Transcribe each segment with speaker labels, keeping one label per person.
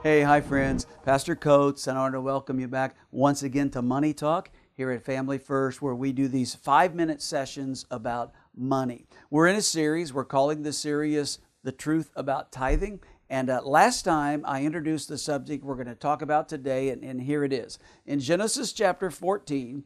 Speaker 1: Hey, hi friends. Pastor Coates, and I want to welcome you back once again to Money Talk here at Family First, where we do these 5-minute sessions about money. We're in a series. We're calling the series The Truth About Tithing. And last time I introduced the subject we're going to talk about today, and here it is. In Genesis chapter 14,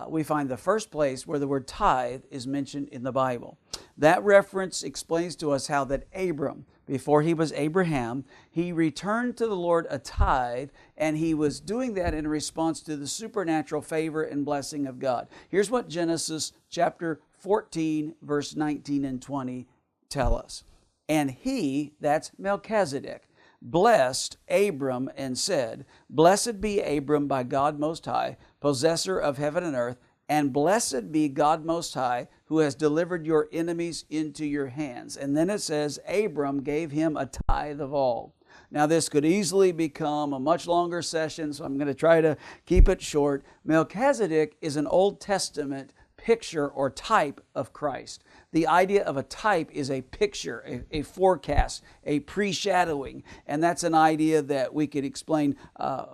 Speaker 1: we find the first place where the word tithe is mentioned in the Bible. That reference explains to us how that Abram, before he was Abraham, he returned to the Lord a tithe, and he was doing that in response to the supernatural favor and blessing of God. Here's what Genesis chapter 14, verse 19 and 20 tell us. And he, that's Melchizedek, blessed Abram and said, Blessed be Abram by God Most High, possessor of heaven and earth, and blessed be God Most High, who has delivered your enemies into your hands. And then it says, Abram gave him a tithe of all. Now this could easily become a much longer session, so I'm going to try to keep it short. Melchizedek is an Old Testament picture or type of Christ. The idea of a type is a picture, a forecast, a pre-shadowing, and that's an idea that we could explain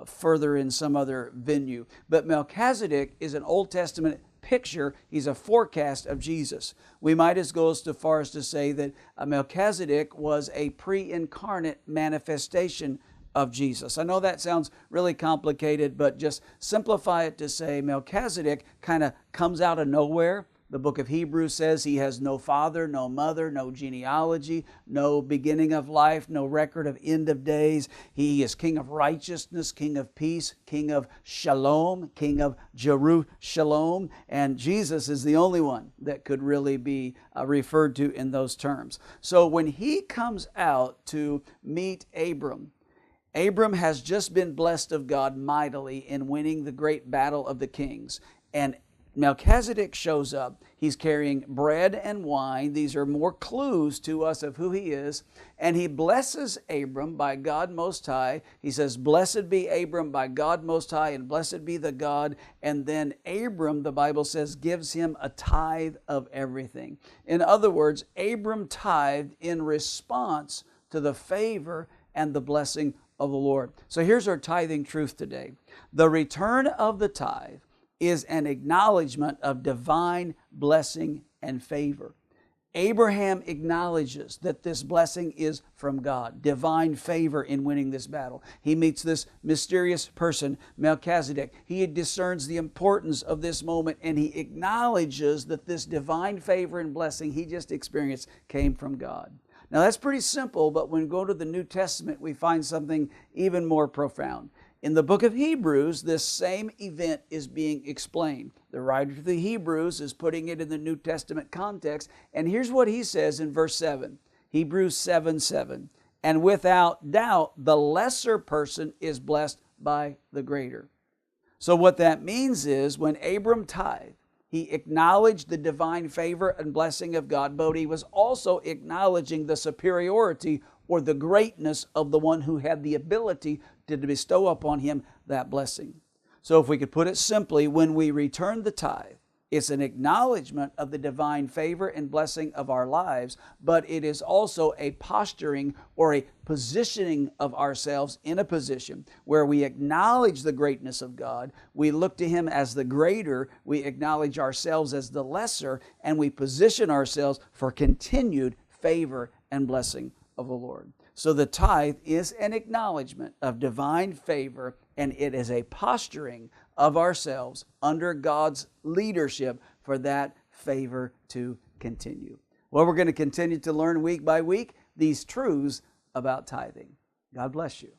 Speaker 1: further in some other venue. But Melchizedek is an Old Testament picture. He's a forecast of Jesus. We might as go so far as to say that Melchizedek was a pre-incarnate manifestation of Jesus. I know that sounds really complicated, but just simplify it to say Melchizedek kind of comes out of nowhere. The book of Hebrews says he has no father, no mother, no genealogy, no beginning of life, no record of end of days. He is king of righteousness, king of peace, king of shalom, king of Jerusalem, and Jesus is the only one that could really be referred to in those terms. So when he comes out to meet Abram has just been blessed of God mightily in winning the great battle of the kings. And Melchizedek shows up. He's carrying bread and wine. These are more clues to us of who he is. And he blesses Abram by God Most High. He says, Blessed be Abram by God Most High, and blessed be the God. And then Abram, the Bible says, gives him a tithe of everything. In other words, Abram tithed in response to the favor and the blessing of the Lord. So here's our tithing truth today. The return of the tithe is an acknowledgement of divine blessing and favor. Abraham acknowledges that this blessing is from God, divine favor in winning this battle. He meets this mysterious person, Melchizedek. He discerns the importance of this moment, and he acknowledges that this divine favor and blessing he just experienced came from God. Now that's pretty simple, but when we go to the New Testament, we find something even more profound. In the book of Hebrews, this same event is being explained. The writer of the Hebrews is putting it in the New Testament context, and here's what he says in verse 7, Hebrews 7:7. And without doubt, the lesser person is blessed by the greater. So what that means is when Abram tithed, he acknowledged the divine favor and blessing of God, but he was also acknowledging the superiority or the greatness of the one who had the ability to bestow upon him that blessing. So if we could put it simply, when we return the tithe, it's an acknowledgement of the divine favor and blessing of our lives, but it is also a posturing or a positioning of ourselves in a position where we acknowledge the greatness of God, we look to Him as the greater, we acknowledge ourselves as the lesser, and we position ourselves for continued favor and blessing of the Lord. So the tithe is an acknowledgement of divine favor, and it is a posturing of ourselves under God's leadership for that favor to continue. Well, we're going to continue to learn week by week these truths about tithing. God bless you.